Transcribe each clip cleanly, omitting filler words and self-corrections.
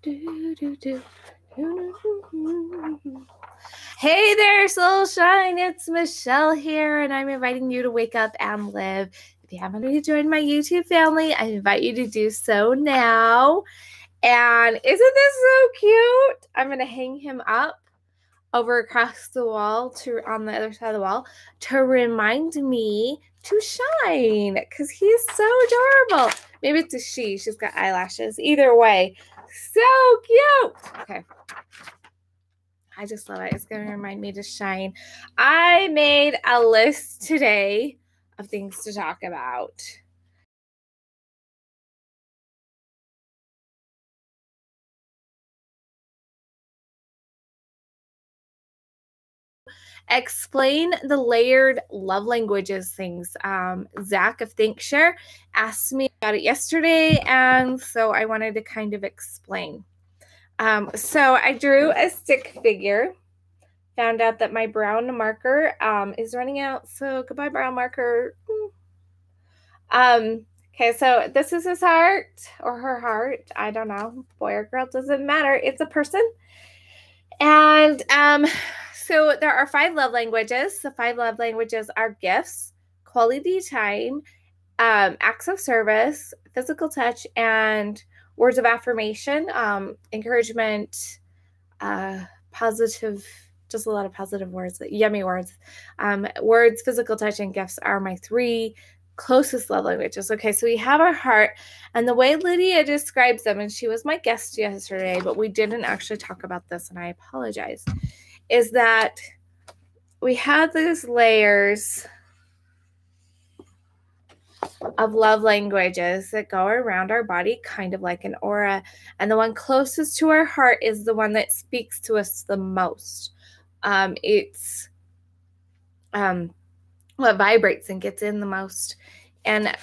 Hey there, Soulshine. It's Michelle here, and I'm inviting you to wake up and live. If you haven't already joined my YouTube family, I invite you to do so now. And isn't this so cute? I'm going to hang him up over across the wall on the other side of the wall to remind me to shine because he's so adorable. Maybe it's a she. She's got eyelashes. Either way, so cute. Okay. I just love it. It's going to remind me to shine. I made a list today of things to talk about. Explain the layered love languages things. Zach of ThinkShare asked me about it yesterday, and so I wanted to kind of explain. So I drew a stick figure, found out that my brown marker is running out, so goodbye brown marker. Okay, so this is his heart or her heart. I don't know, boy or girl, doesn't matter. It's a person. And so there are 5 love languages. The 5 love languages are gifts, quality time, acts of service, physical touch, and words of affirmation, encouragement, positive, just a lot of positive words, yummy words. Words, physical touch, and gifts are my 3 closest love languages. Okay, so we have our heart, and the way Lydia describes them, and she was my guest yesterday, but we didn't actually talk about this, and I apologize, is that we have these layers of love languages that go around our body, kind of like an aura, and the one closest to our heart is the one that speaks to us the most. It's what vibrates and gets in the most. And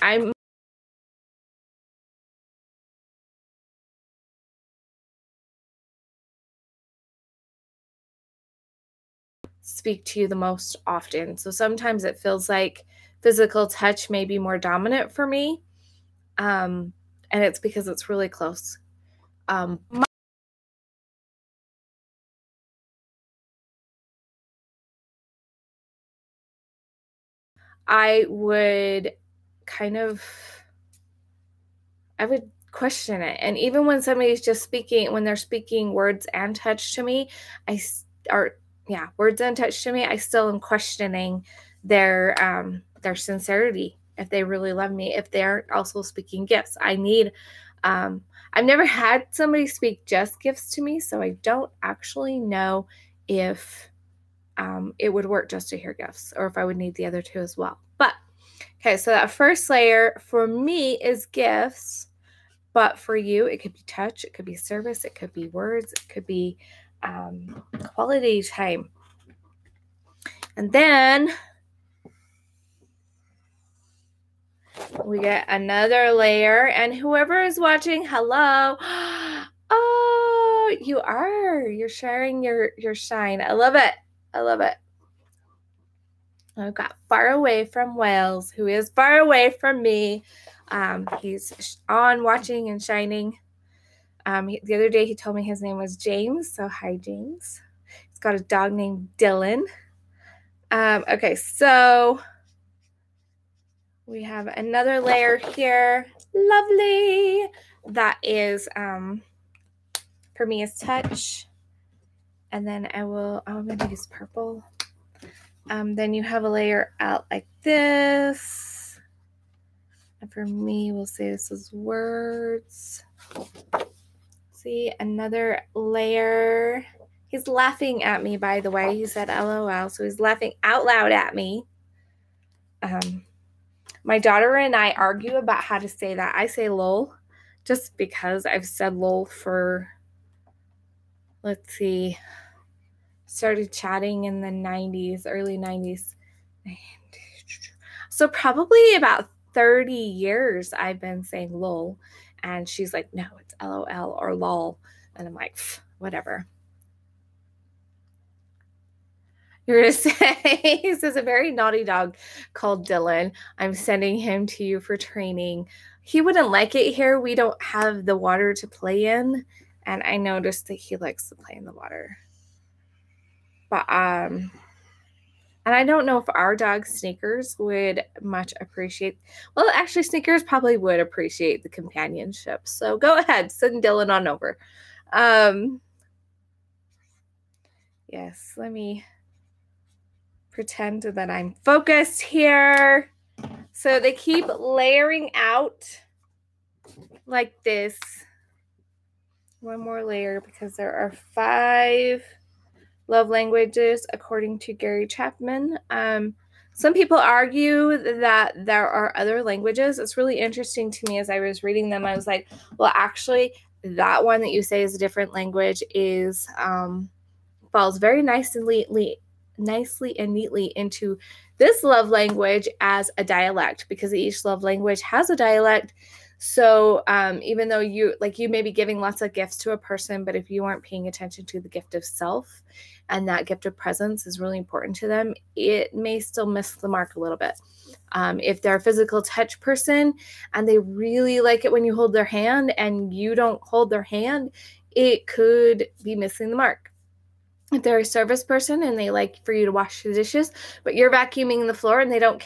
speak to you the most often. So sometimes it feels like physical touch may be more dominant for me. And it's because it's really close. I would question it. And even when somebody's just speaking, when they're speaking words and touch to me, words and touch to me, I still am questioning their sincerity, if they really love me, if they're also speaking gifts. I've never had somebody speak just gifts to me, so I don't actually know if it would work just to hear gifts or if I would need the other 2 as well. But okay, so that first layer for me is gifts, but for you, it could be touch, it could be service, it could be words, it could be quality time. And then we get another layer, and whoever is watching, hello. Oh, you're sharing your shine. I love it. I love it. I've got Far Away from Wales, who is far away from me. He's on watching and shining. The other day he told me his name was James, so hi James. He's got a dog named Dylan. Okay, so we have another layer here. Lovely. That is, for me, is touch. And then I'm going to use purple. Then you have a layer out like this. And for me, we'll say this is words. See, another layer. He's laughing at me, by the way. He said LOL, so he's laughing out loud at me. My daughter and I argue about how to say that. I say lol, just because I've said lol for, let's see, started chatting in the 90s, early 90s. So probably about 30 years I've been saying lol. And she's like, no, it's LOL or lol. And I'm like, whatever. You're going to say, he says, a very naughty dog called Dylan. I'm sending him to you for training. He wouldn't like it here. We don't have the water to play in. And I noticed that he likes to play in the water. But and I don't know if our dog Sneakers would much appreciate, well, actually Sneakers probably would appreciate the companionship. So go ahead, send Dylan on over. Yes, let me pretend that I'm focused here. So they keep layering out like this. One more layer because there are 5 love languages according to Gary Chapman. Some people argue that there are other languages. It's really interesting to me as I was reading them. I was like, well, actually, that one that you say is a different language is falls very nicely and neatly into this love language as a dialect, because each love language has a dialect. So even though you may be giving lots of gifts to a person, but if you aren't paying attention to the gift of self, and that gift of presence is really important to them, it may still miss the mark a little bit. If they're a physical touch person and they really like it when you hold their hand and you don't hold their hand, it could be missing the mark. If they're a service person and they like for you to wash the dishes, but you're vacuuming the floor and they don't,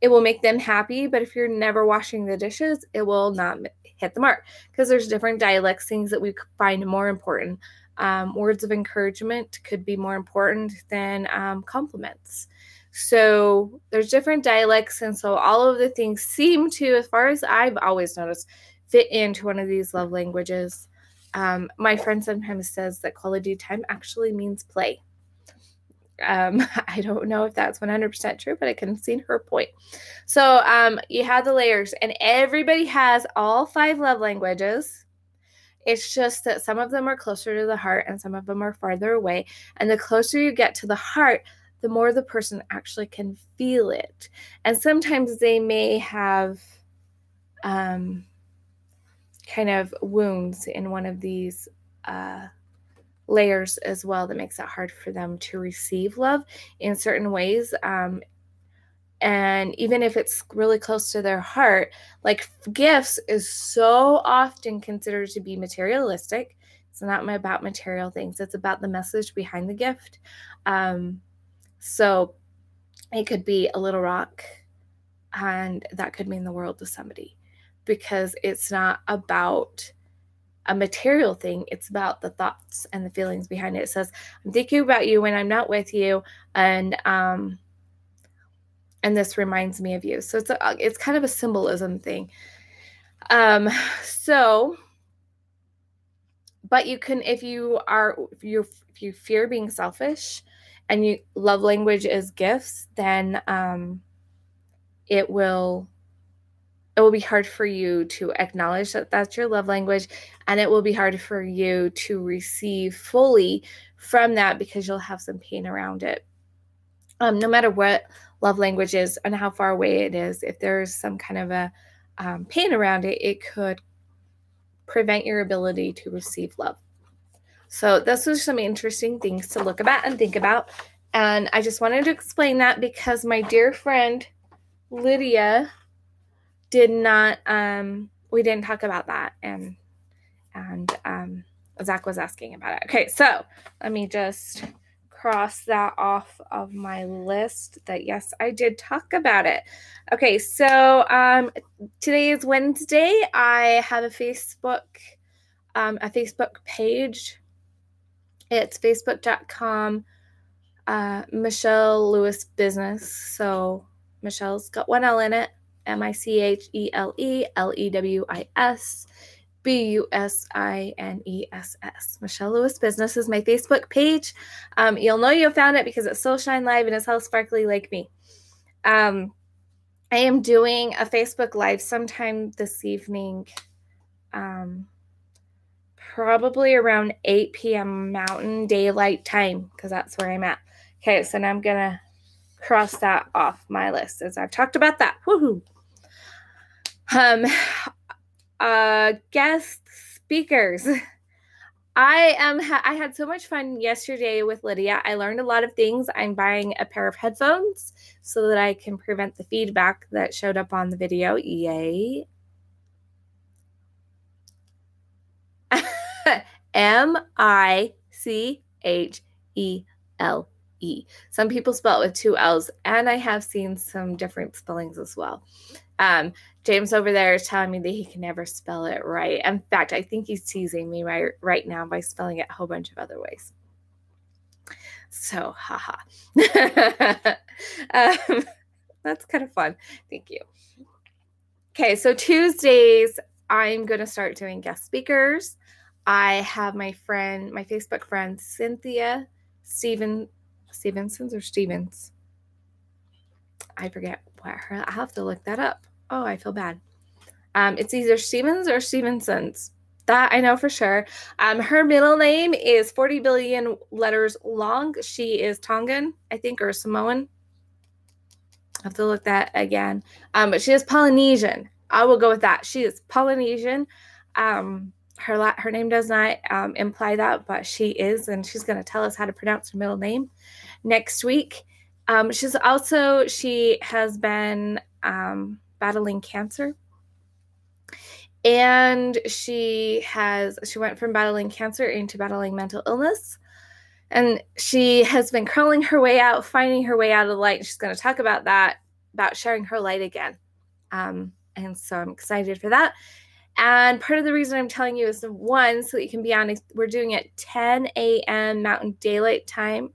it will make them happy, but if you're never washing the dishes, it will not hit the mark, because there's different dialects, things that we find more important. Words of encouragement could be more important than compliments. So there's different dialects, and so all of the things seem to, as far as I've always noticed, fit into one of these love languages. My friend sometimes says that quality time actually means play. I don't know if that's 100% true, but I can see her point. So you have the layers, and everybody has all 5 love languages. It's just that some of them are closer to the heart and some of them are farther away. And the closer you get to the heart, the more the person actually can feel it. And sometimes they may have kind of wounds in one of these layers as well, that makes it hard for them to receive love in certain ways. And even if it's really close to their heart, like gifts is so often considered to be materialistic. It's not about material things. It's about the message behind the gift. So it could be a little rock, and that could mean the world to somebody, because it's not about a material thing. It's about the thoughts and the feelings behind it. It says, I'm thinking about you when I'm not with you, and this reminds me of you. So it's kind of a symbolism thing. But you can, if you fear being selfish and you love language is gifts, then it will be hard for you to acknowledge that that's your love language, and it will be hard for you to receive fully from that, because you'll have some pain around it. No matter what love language is and how far away it is, if there's some kind of a pain around it, it could prevent your ability to receive love. So this was some interesting things to look about and think about. And I just wanted to explain that because my dear friend Lydia did not, we didn't talk about that. And Zach was asking about it. Okay, so let me just cross that off of my list that yes, I did talk about it. Okay, so today is Wednesday. I have a Facebook page. It's facebook.com Michelle Lewis Business. So Michelle's got one L in it. MICHELE LEWIS Michelle Lewis Business is my Facebook page. You'll know you found it because it's so shine live and it's all sparkly like me. I am doing a Facebook Live sometime this evening, probably around 8 p.m. Mountain Daylight Time, because that's where I'm at. Okay, so now I'm going to cross that off my list as I've talked about that. Woohoo! Guest speakers. I had so much fun yesterday with Lydia. I learned a lot of things. I'm buying a pair of headphones so that I can prevent the feedback that showed up on the video. Yay. Michele. Some people spell it with 2 L's, and I have seen some different spellings as well. James over there is telling me that he can never spell it right. In fact, I think he's teasing me right now by spelling it a whole bunch of other ways. So, haha. That's kind of fun. Thank you. Okay, so Tuesdays, I'm going to start doing guest speakers. I have my Facebook friend, Cynthia Stevens. I forget what her, I'll have to look that up. Oh, I feel bad. It's either Stevens or Stevenson's. That I know for sure. Her middle name is 40 billion letters long. She is Tongan, I think, or Samoan. I have to look that again. But she is Polynesian. I will go with that. She is Polynesian. Her name does not imply that, but she is, and she's going to tell us how to pronounce her middle name next week. She has been battling cancer. And she went from battling cancer into battling mental illness. And she has been crawling her way out, finding her way out of the light. She's going to talk about that, about sharing her light again. And so I'm excited for that. And part of the reason I'm telling you is, one, so that you can be on, we're doing it 10 a.m. Mountain Daylight Time.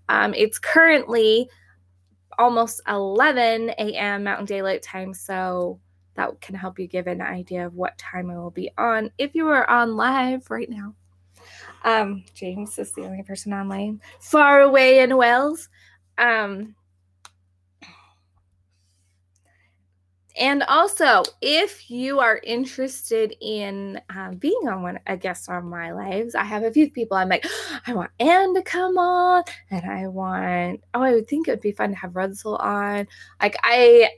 It's currently almost 11 a.m. Mountain Daylight Time, so that can help you give an idea of what time I will be on if you are on live right now. James is the only person online far away in Wales. And also, if you are interested in being on a guest on my lives, I have a few people. I'm like, I want Anne to come on, and I would think it would be fun to have Rudsell on. Like, I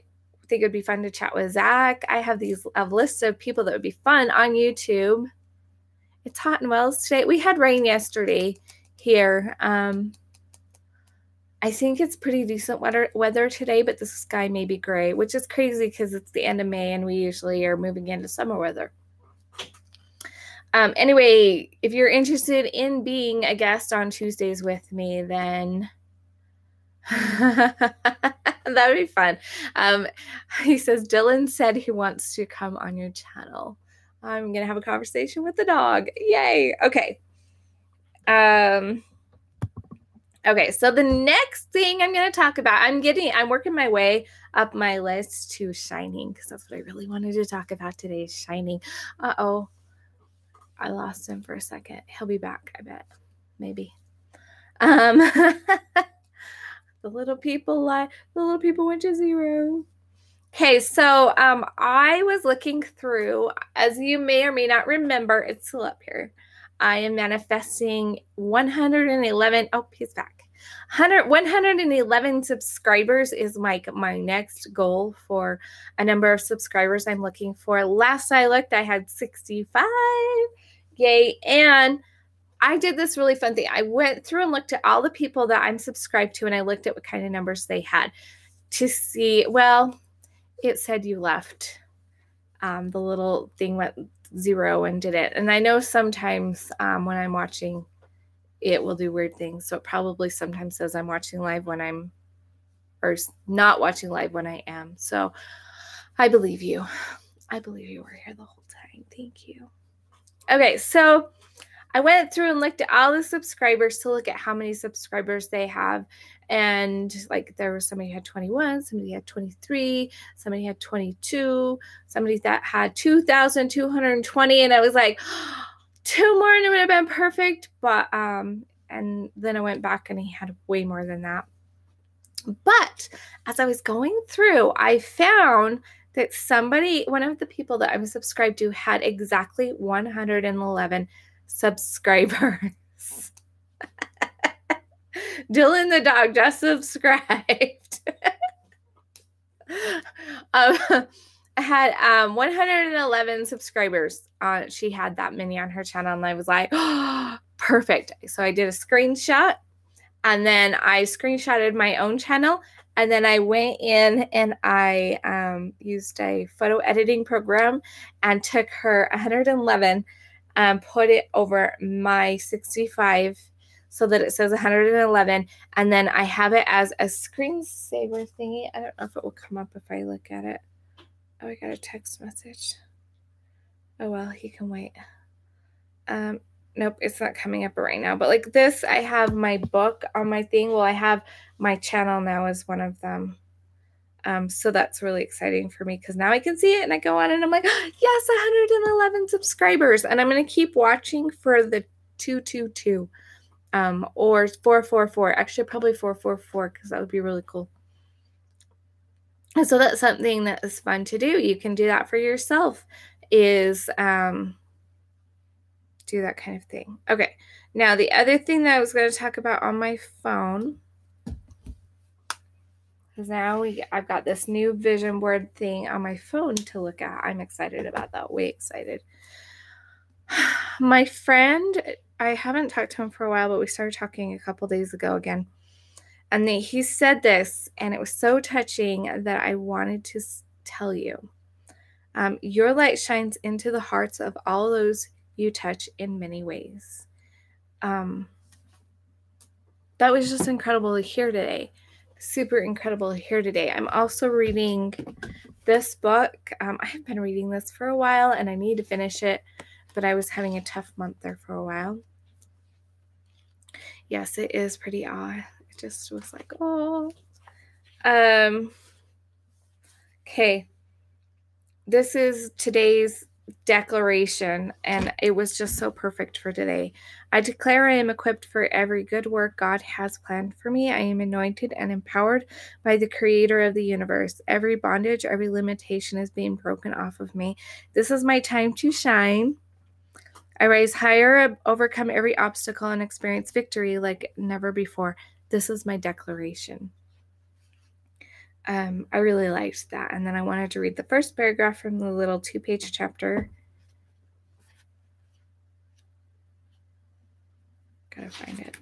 think it would be fun to chat with Zach. I have a list of people that would be fun on YouTube. It's hot in Wales today. We had rain yesterday here. I think it's pretty decent weather today, but the sky may be gray, which is crazy because it's the end of May and we usually are moving into summer weather. Anyway, if you're interested in being a guest on Tuesdays with me, then that would be fun. He says, Dylan said he wants to come on your channel. I'm going to have a conversation with the dog. Yay. Okay. Okay, so the next thing I'm going to talk about, I'm working my way up my list to Shining, because that's what I really wanted to talk about today, Shining. Uh-oh, I lost him for a second. He'll be back, I bet. Maybe. The little people went to 0. Okay, so I was looking through, as you may or may not remember, it's still up here. I am manifesting 111. Oh, he's back. 111 subscribers is my next goal for a number of subscribers I'm looking for. Last I looked, I had 65. Yay. And I did this really fun thing. I went through and looked at all the people that I'm subscribed to, and I looked at what kind of numbers they had to see, well, it said you left. The little thing went 0 and did it. And I know sometimes when I'm watching, it will do weird things. So it probably sometimes says I'm watching live when I'm, or not watching live when I am. So I believe you. I believe you were here the whole time. Thank you. Okay, so I went through and looked at all the subscribers to look at how many subscribers they have. And like there was somebody who had 21, somebody had 23, somebody had 22, somebody that had 2,220. And I was like, 2 more and it would have been perfect. But, and then I went back and he had way more than that. But as I was going through, I found that one of the people that I'm subscribed to had exactly 111 subscribers. Dylan the dog just subscribed. I had 111 subscribers. She had that many on her channel, and I was like, oh, perfect. So I did a screenshot, and then I screenshotted my own channel, and then I went in and I used a photo editing program and took her 111 put it over my 65 so that it says 111. And then I have it as a screensaver thingy. I don't know if it will come up if I look at it. Oh, I got a text message. Oh, well, he can wait. Nope, it's not coming up right now. But like this, I have my book on my thing. Well, I have my channel now as one of them. So that's really exciting for me because now I can see it and I go on and I'm like, oh, yes, 111 subscribers. And I'm going to keep watching for the 222 or 444. Actually, probably 444 because that would be really cool. And so that's something that is fun to do. You can do that for yourself is do that kind of thing. Okay. Now, the other thing that I was going to talk about on my phone, because now I've got this new vision board thing on my phone to look at. I'm excited about that. Way excited. My friend, I haven't talked to him for a while, but we started talking a couple days ago again. And he said this, and it was so touching that I wanted to tell you. Your light shines into the hearts of all those you touch in many ways. That was just incredible to hear today. Super incredible to hear today. I'm also reading this book. I have been reading this for a while, and I need to finish it, but I was having a tough month there for a while. Yes, it is pretty odd. It just was like, oh. Okay. This is today's declaration, and it was just so perfect for today. I declare I am equipped for every good work God has planned for me. I am anointed and empowered by the creator of the universe. Every bondage, every limitation is being broken off of me. This is my time to shine. I rise higher, overcome every obstacle, and experience victory like never before. This is my declaration. I really liked that. And then I wanted to read the first paragraph from the little 2-page chapter. Gotta find it.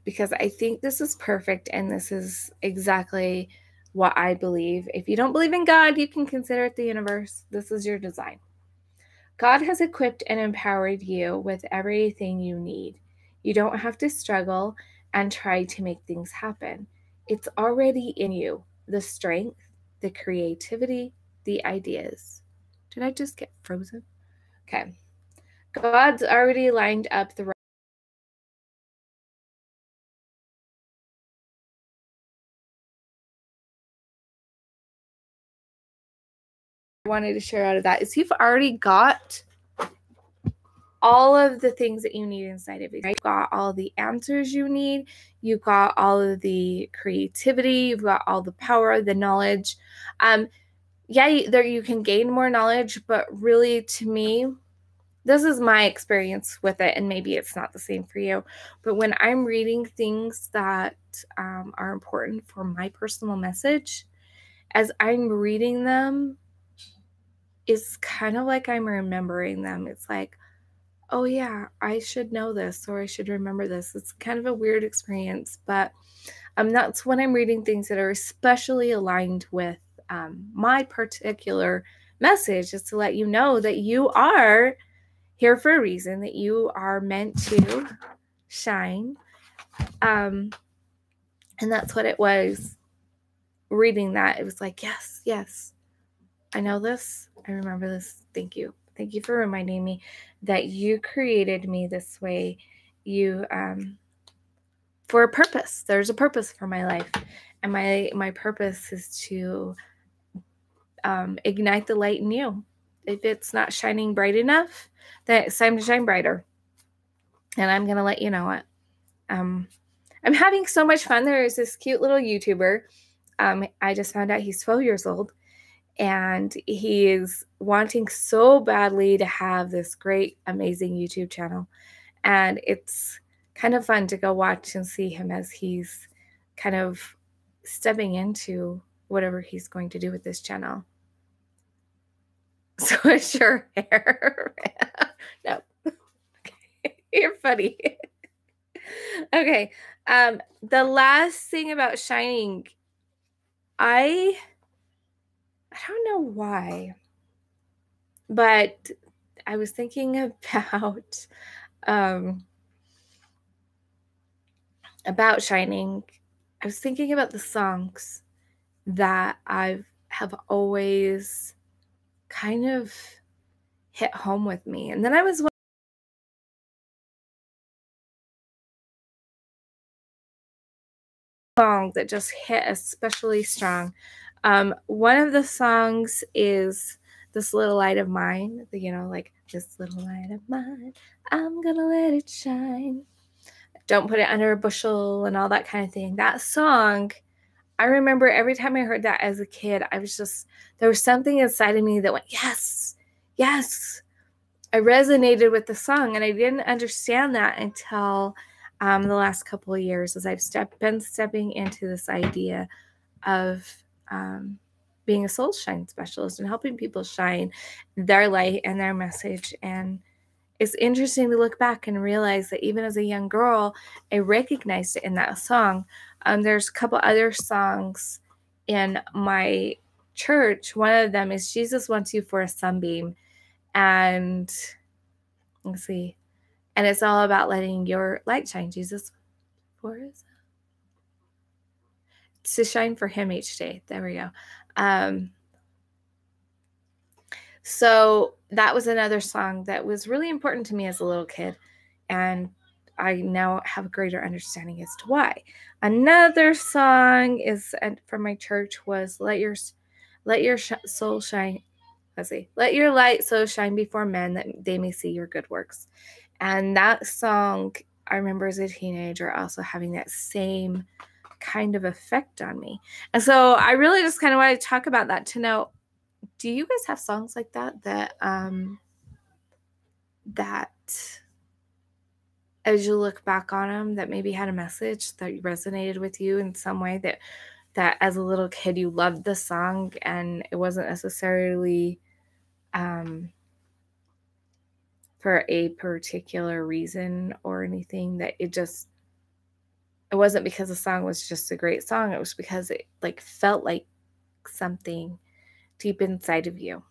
Because I think this is perfect, and this is exactly what I believe. If you don't believe in God, you can consider it the universe. This is your design. God has equipped and empowered you with everything you need. You don't have to struggle and try to make things happen. It's already in you, the strength, the creativity, the ideas. Did I just get frozen? Okay. God's already lined up the I wanted to share out of that is you've already got all of the things that you need inside of you. Right? You've got all the answers you need. You've got all of the creativity. You've got all the power, the knowledge. Yeah, there you can gain more knowledge, but really, to me, this is my experience with it, and maybe it's not the same for you. But when I'm reading things that are important for my personal message, as I'm reading them, it's kind of like I'm remembering them. It's like, oh yeah, I should know this, or I should remember this. It's kind of a weird experience, but that's when I'm reading things that are especially aligned with my particular message, is to let you know that you are here for a reason, that you are meant to shine. And that's what it was reading that. It was like, yes, I know this. I remember this. Thank you. Thank you for reminding me that you created me this way. You, for a purpose. There's a purpose for my life. And my purpose is to ignite the light in you. If it's not shining bright enough, then it's time to shine brighter. And I'm going to let you know it. I'm having so much fun. There is this cute little YouTuber. I just found out he's 12 years old. And he is wanting so badly to have this great, amazing YouTube channel. And it's kind of fun to go watch and see him as he's kind of stepping into whatever he's going to do with this channel. So it's your hair. No. Okay. You're funny. Okay. The last thing about shining, I don't know why, but I was thinking about shining. I was thinking about the songs that have always kind of hit home with me. And then I was song that just hit especially strong. One of the songs is This Little Light of Mine, like this little light of mine, I'm gonna let it shine. Don't put it under a bushel and all that kind of thing. That song, I remember every time I heard that as a kid, there was something inside of me that went, yes, yes. I resonated with the song, and I didn't understand that until the last couple of years as I've been stepping into this idea of being a soul shine specialist and helping people shine their light and their message. And it's interesting to look back and realize that even as a young girl, I recognized it in that song. There's a couple other songs in my church. One of them is Jesus Wants You for a Sunbeam. And let's see. And it's all about letting your light shine. Jesus for us. To shine for him each day. There we go. So that was another song that was really important to me as a little kid. And I now have a greater understanding as to why. Another song from my church was Let Your Soul Shine. Let's see. Let your light so shine before men that they may see your good works. And that song, I remember as a teenager also having that same kind of effect on me. And so I really just kind of want to talk about that to know, do you guys have songs like that that as you look back on them, that maybe had a message that resonated with you in some way, that as a little kid you loved the song and it wasn't necessarily for a particular reason or anything, that it wasn't because the song was just a great song, it was because it like felt like something deep inside of you.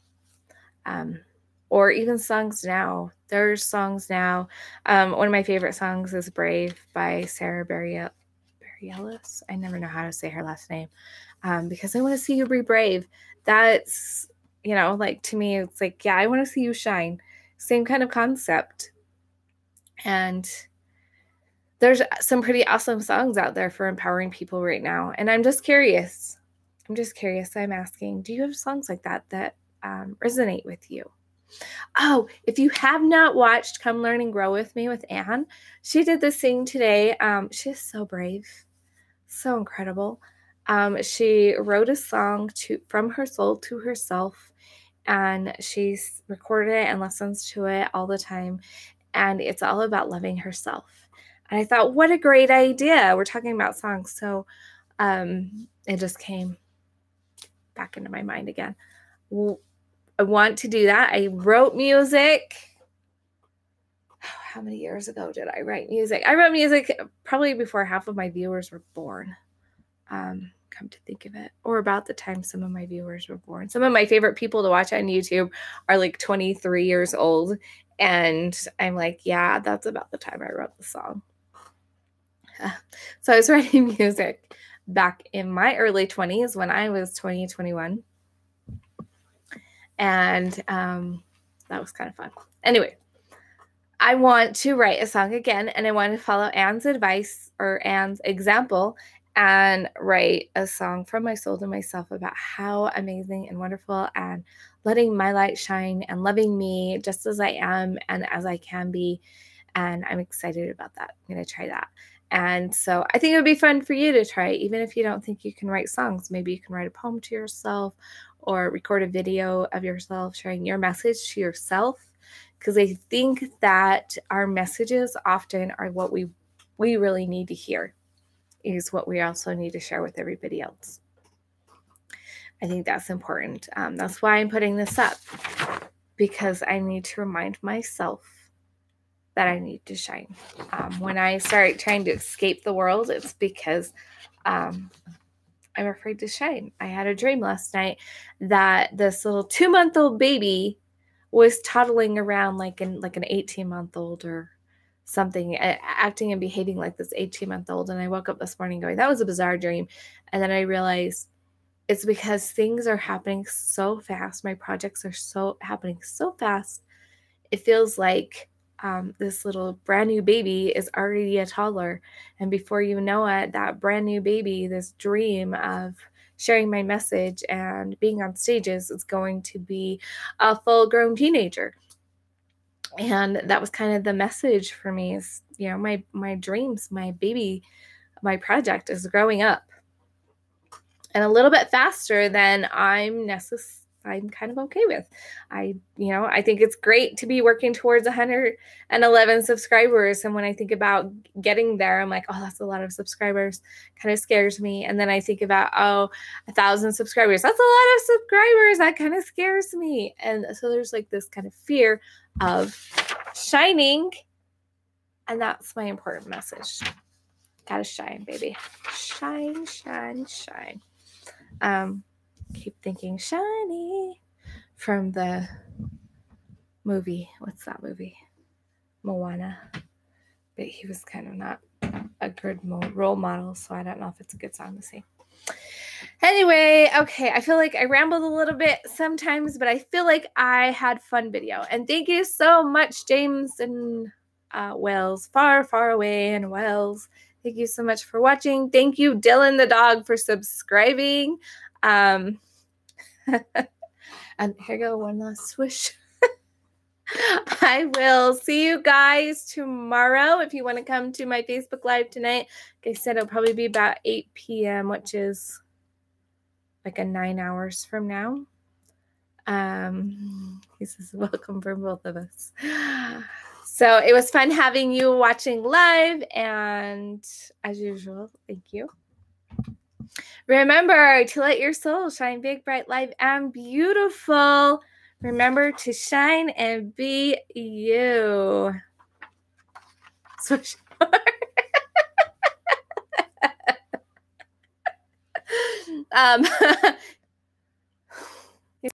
Or even songs now. There's songs now. One of my favorite songs is Brave by Sarah Bareilles. I never know how to say her last name. Because I want to see you be brave. That's, like to me, it's like, yeah, I want to see you shine. Same kind of concept. And there's some pretty awesome songs out there for empowering people right now. And I'm just curious. I'm asking, do you have songs like that resonate with you? Oh, if you have not watched Come Learn and Grow with Me with Anne, she did this thing today. She's so brave, so incredible. She wrote a song from her soul to herself, and she's recorded it and listens to it all the time. And it's all about loving herself. And I thought, what a great idea. We're talking about songs. So it just came back into my mind again. I want to do that. I wrote music. How many years ago did I write music? I wrote music probably before half of my viewers were born. Come to think of it. Or about the time some of my viewers were born. Some of my favorite people to watch on YouTube are like 23 years old. And I'm like, yeah, that's about the time I wrote the song. So I was writing music back in my early 20s when I was 20, 21. And that was kind of fun. Anyway, I want to write a song again, and I want to follow Anne's advice or Anne's example and write a song from my soul to myself about how amazing and wonderful and letting my light shine and loving me just as I am and as I can be. And I'm excited about that. I'm going to try that. And so I think it would be fun for you to try, even if you don't think you can write songs. Maybe you can write a poem to yourself or record a video of yourself sharing your message to yourself. Because I think that our messages often are what we really need to hear, is what we also need to share with everybody else. I think that's important. That's why I'm putting this up, because I need to remind myself that I need to shine. When I start trying to escape the world, it's because I'm afraid to shine. I had a dream last night that this little 2-month-old baby was toddling around like an 18-month-old or something, acting and behaving like this 18-month-old. And I woke up this morning going, that was a bizarre dream. And then I realized it's because things are happening so fast. My projects are happening so fast. It feels like this little brand new baby is already a toddler. And before you know it, that brand new baby, this dream of sharing my message and being on stages, is going to be a full-grown teenager. And that was kind of the message for me is, my dreams, my baby, my project is growing up and a little bit faster than I'm kind of okay with. I think it's great to be working towards 111 subscribers. And when I think about getting there, I'm like, oh, that's a lot of subscribers. Kind of scares me. And then I think about, 1,000 subscribers. That's a lot of subscribers. That kind of scares me. And so there's like this kind of fear of shining. And that's my important message. Gotta shine, baby. Shine, shine, shine. Keep thinking shiny from the movie. What's that movie? Moana. But he was kind of not a good role model, so I don't know if it's a good song to sing. Anyway, okay, I feel like I rambled a little bit sometimes, but I feel like I had fun video. And thank you so much, James and Wells, far, far away in Wells. Thank you so much for watching. Thank you, Dylan the dog, for subscribing. And here go one last swish. I will see you guys tomorrow. If you want to come to my Facebook Live tonight, like I said, it'll probably be about 8 p.m., which is like 9 hours from now. This is welcome for both of us. So it was fun having you watching live, and as usual, thank you. Remember to let your soul shine big, bright, live, and beautiful. Remember to shine and be you. So